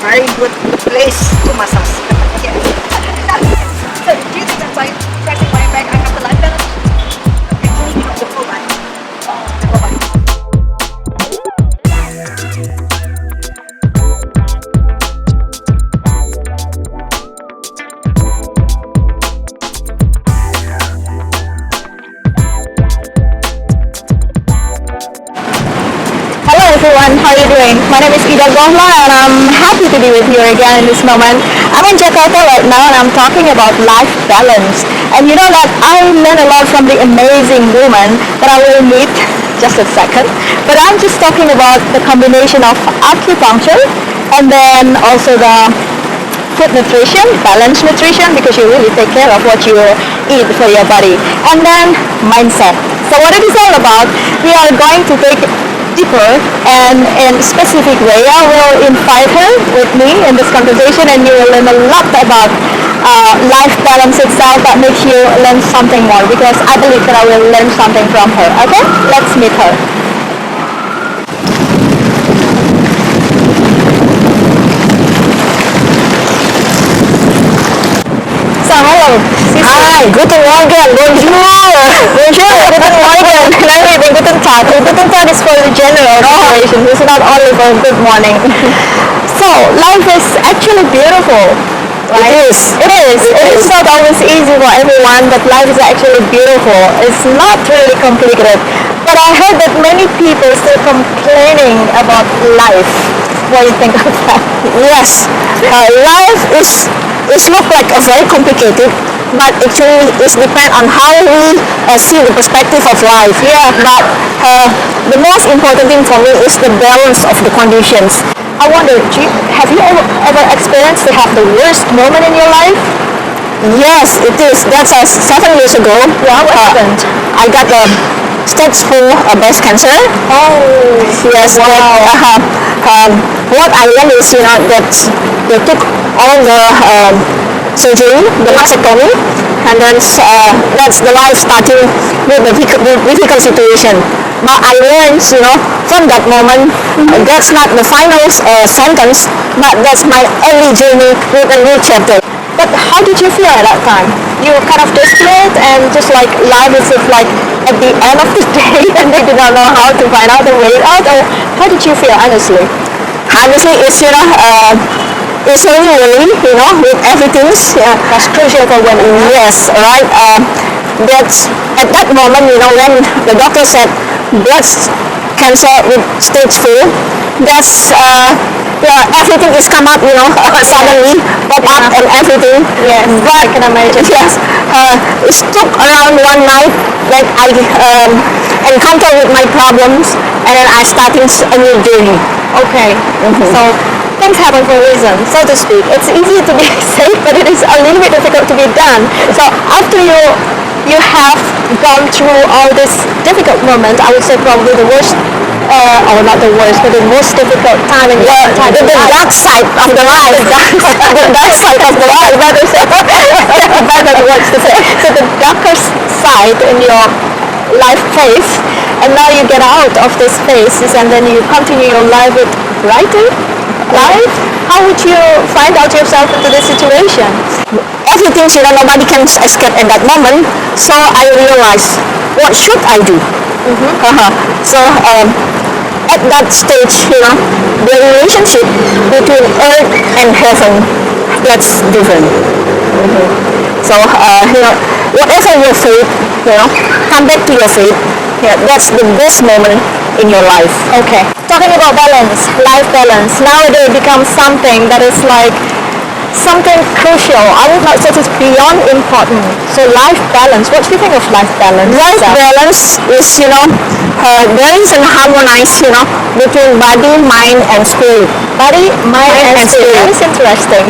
very good place to massage. Yes. So, do you think that by pressing my back, I have the life balance? Okay, the full body. The whole body. Hello everyone, how are you doing? My name is Gohla and I'm happy to be with you again in this moment. I'm in Jakarta right now and I'm talking about life balance. And you know that I learn a lot from the amazing woman that I will meet just a second. But I'm just talking about the combination of acupuncture and then also the food nutrition, balanced nutrition, because you really take care of what you eat for your body. And then mindset. So what it is all about, we are going to take deeper and in a specific way. I will invite her with me in this conversation and you will learn a lot about life balance itself that makes you learn something more, because I believe that I will learn something from her. Okay, let's meet her. So hello, Sissy. Hi, guten Morgen, bonjour. Bonjour, guten Morgen. Guten Tag. Guten Tag is for the general situation. It's not only for good morning. So, life is actually beautiful. Right? It is. It is. It is not always easy for everyone, but life is actually beautiful. It's not really complicated. But I heard that many people still complaining about life. What do you think of that? Yes, life is look like a very complicated, but actually it depends on how we see the perspective of life. Yeah. But the most important thing for me is the balance of the conditions. I wonder, have you ever experienced to have the worst moment in your life? Yes, it is. That's 7 years ago. Yeah, what happened? I got a stage 4 breast cancer. Oh, Yes. wow. What I learned is, that they took all the surgery, the mastectomy, and then that's the life starting with the difficult situation. But I learned, from that moment, that's not the final sentence, but that's my early journey with a new chapter. But how did you feel at that time? You were kind of desperate and just like life is just like at the end of the day and they did not know how to find out the way out, or how did you feel honestly? Honestly, it's, it's really, with everything. That's crucial for women. Yes, right. That's at that moment, when the doctor said breast cancer with stage 4, that's everything is come up, suddenly pop up and everything. Yes, but I can imagine. Yes, it took around one night that I encountered with my problems, and then I started a new journey. Okay, so things happen for a reason, so to speak. It's easy to be safe, but it is a little bit difficult to be done. So after you have gone through all this difficult moment, I would say probably the worst, or not the worst, but the most difficult time in your time. The dark side of the life. The dark side of the life. Better words to say. So the darkest side in your life phase, and now you get out of this phase, and then you continue your life with brighter life. How would you find out yourself into this situation? Everything, nobody can escape at that moment. So I realized, what should I do? So at that stage, the relationship between earth and heaven, that's different. So whatever your faith, come back to your faith. That's the best moment in your life. Okay. Talking about balance, life balance, nowadays becomes something that is like something crucial. I would not say it's beyond important. So life balance, what do you think of life balance? Life balance is, balance and harmonize, between body, mind, and spirit. Body, mind, and spirit. That is interesting.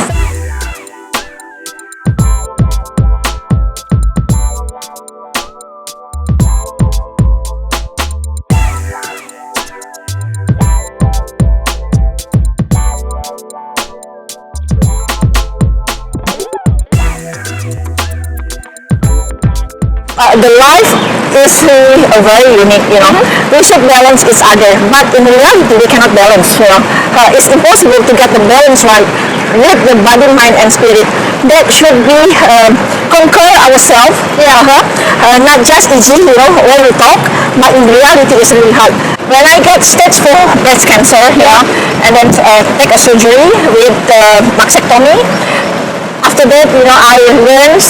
The life is really very unique, you know. We should balance each other, but in reality we cannot balance, you know. It's impossible to get the balance right with the body, mind, and spirit. That should be conquer ourselves, yeah, not just easy, you know, when we talk, but in reality it's really hard. When I get stage 4 breast cancer, yeah, and then take a surgery with mastectomy, after that, you know, I learned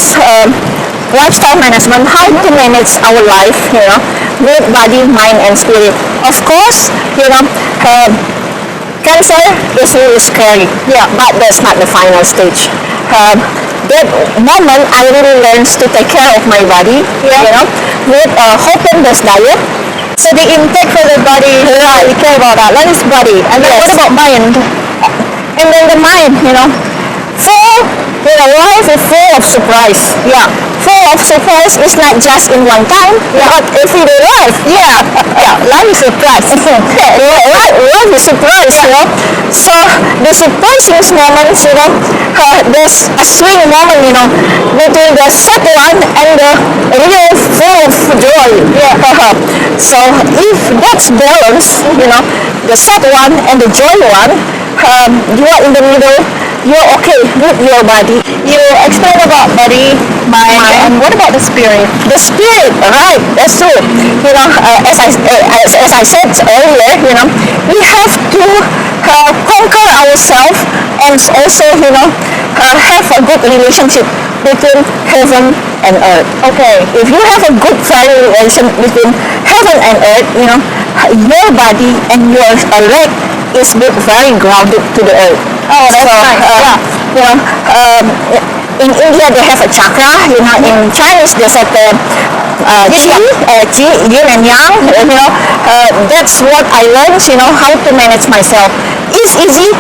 lifestyle management, how to manage our life, you know, with body, mind, and spirit. Of course, you know, cancer is really scary, yeah, but that's not the final stage. That moment, I really learned to take care of my body, you know, with a whole-plant-based diet. So the intake for the body, you care about that. That is body. And then what about mind? And then the mind, you know, life is full of surprise. Yeah, full of surprise is not just in one time, but everyday life. Yeah, life is surprise. Life is surprise, you know. So the surprising moments, you know, there's a swing moment, you know, between the sad one and the real full of joy. Yeah. So if that's balance, you know, the sad one and the joy one, you are in the middle. You're okay with your body. You explained about body, mind, and what about the spirit? The spirit, right? That's true. You know, as I said earlier, you know, we have to conquer ourselves and also, you know, have a good relationship between heaven and earth. Okay. If you have a good family relation between heaven and earth, you know, your body and your leg is very grounded to the earth. Oh, that's nice. Yeah. You know, in India they have a chakra. You know, in Chinese they said Qi, Yin and Yang. You know, that's what I learned. You know, how to manage myself. It's easy.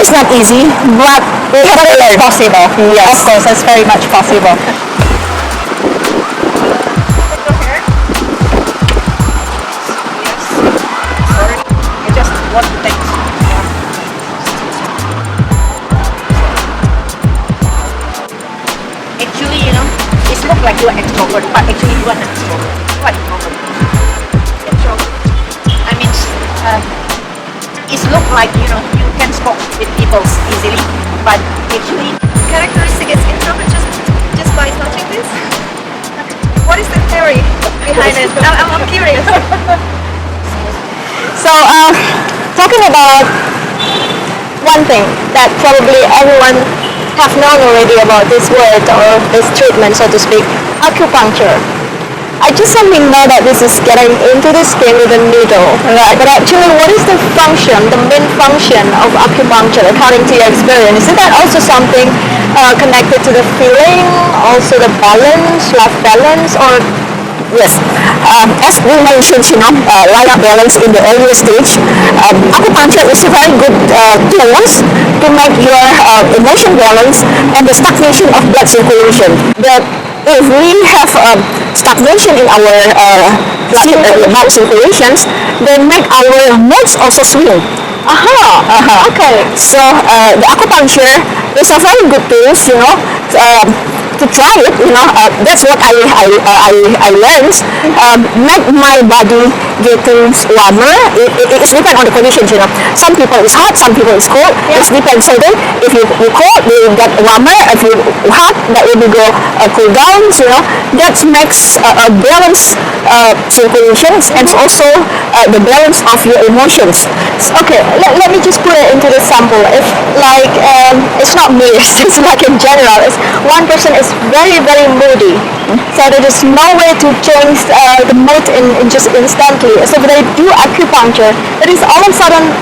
It's not easy, but we have to learn. Possible. Yes, of course, that's very much possible. Actually, you know, it looks like you are extrovert, but actually you are not extrovert. You are introvert. I mean, it looks like, you know, you can talk with people easily, but actually characteristic is introvert just by touching this. What is the theory behind it? I'm curious. So, talking about one thing that probably everyone have known already about this word or this treatment, so to speak, acupuncture. I just only know that this is getting into the skin with a needle, right? But actually, what is the function, the main function of acupuncture according to your experience? Is that also something connected to the feeling, also the balance, life balance, or? Yes, as we mentioned, you know, life balance in the earlier stage, acupuncture is a very good tools to make your emotion balance and the stagnation of blood circulation. But if we have stagnation in our blood circulations, then make our moods also swing. Okay. So the acupuncture is a very good tool, you know, to try it. You know, that's what I learned. Make my body getting warmer. It depends on the conditions. You know, some people it's hot, some people it's cold. It depends. So then, if you cold, you get warmer. If you hot, that will go cool down. You know, that makes a balance circulations and also the balance of your emotions. Okay, let me just put it into the sample. If like it's not me, it's just like in general. If one person is very moody, so there is no way to change the mood in just instantly. So if they do acupuncture, it is all of a sudden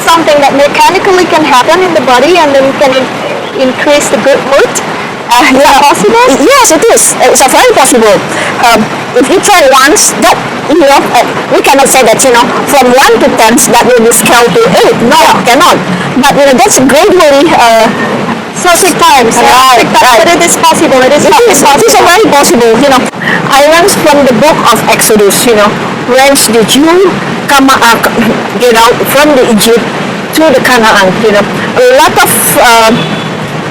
something that mechanically can happen in the body and then can increase the good mood. Is that possible? Yes, it is. It's very possible. If you try once, that, you know, we cannot say that, you know, from 1 to 10 that will be scaled to 8. No, cannot. But, you know, that's gradually. So 6 times. Right. But it is possible. It is very possible. You know, I learned from the book of Exodus. You know, when the Jew get out from the Egypt to the Canaan. You know, a lot of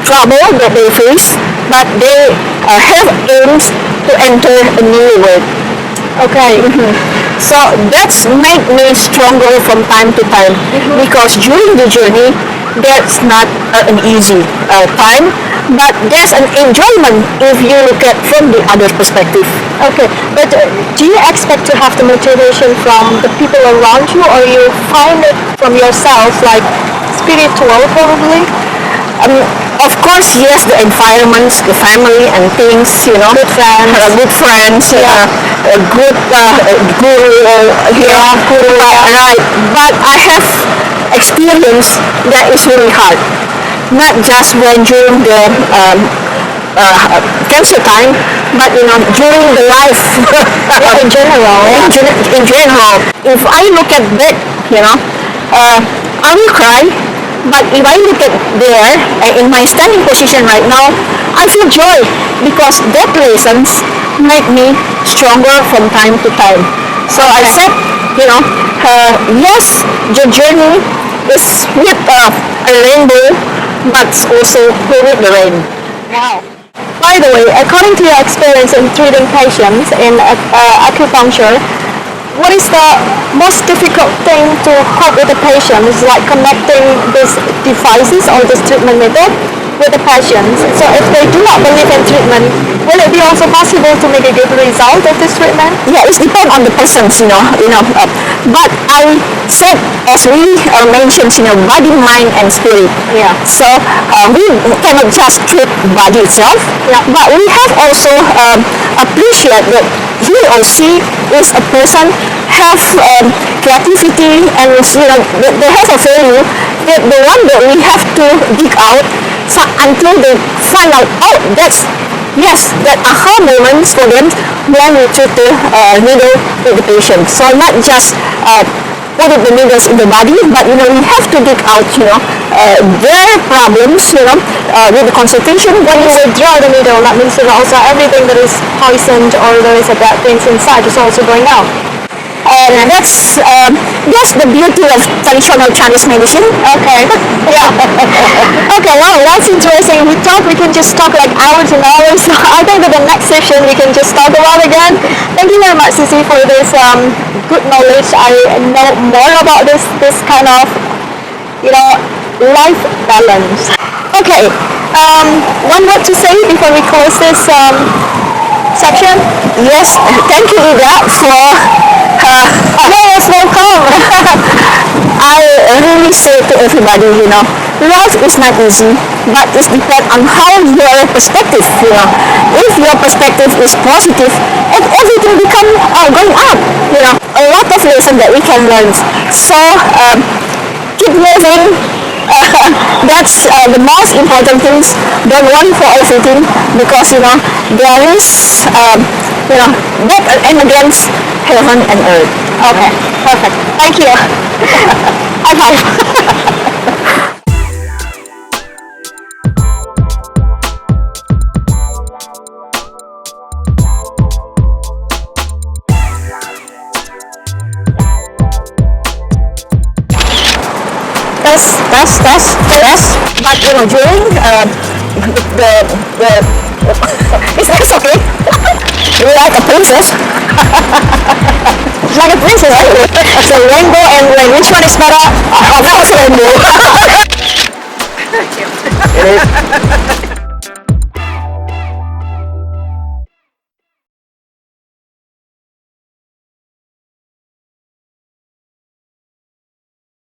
trouble that they face, but they have aims to enter a new world. Okay. So that's made me stronger from time to time, because during the journey that's not an easy time, but there's an enjoyment if you look at from the other perspective. Okay, but do you expect to have the motivation from the people around you, or you find it from yourself, like spiritual probably? Of course, yes, the environments, the family and things, good friends, a good guru, right. But I have experience that is really hard. Not just when during the cancer time, but during the life In general. in general. If I look at that, I will cry. But if I look at there, in my standing position right now, I feel joy, because that lessons make me stronger from time to time. So I said, yes, the journey is with a rainbow, but also with the rain. Wow. By the way, according to your experience in treating patients in acupuncture, what is the most difficult thing to cope with the patient? Is like connecting these devices or this treatment method with the patients. So if they do not believe in treatment, will it be also possible to make a good result of this treatment? Yeah, it depends on the persons, but I said, as we mentioned, body, mind, and spirit. Yeah. So we cannot just treat body itself, but we have also appreciate that he or she is a person have creativity, and they have a value that the one that we have to dig out, so until they find out, oh, that's yes, that aha moments for them when we treat the needle with the patient. So not just put the needles in the body, but we have to dig out their problems with the consultation. When you withdraw the needle, that means also everything that is poisoned or there is a bad things inside is also going out. And that's the beauty of traditional Chinese medicine. Okay. Yeah. Okay, wow, that's interesting. We can just talk like hours and hours. So I think that the next session we can just talk about again. Thank you very much, Sissy, for this good knowledge. I know more about this kind of life balance. Okay. One word to say before we close this section? Yes, thank you, Ida, for Yes, welcome. I really say to everybody, life is not easy, but it depends on how your perspective, If your perspective is positive, everything become going up, A lot of lessons that we can learn. So keep moving. That's the most important things. Don't run for everything, because there is back and against heaven and earth. Okay, perfect. Thank you. High five. Test. But during the it's okay. You're like a princess. It's like a princess. It's a rainbow and rain. Which one is better? Of course, rainbow. Thank you. It is.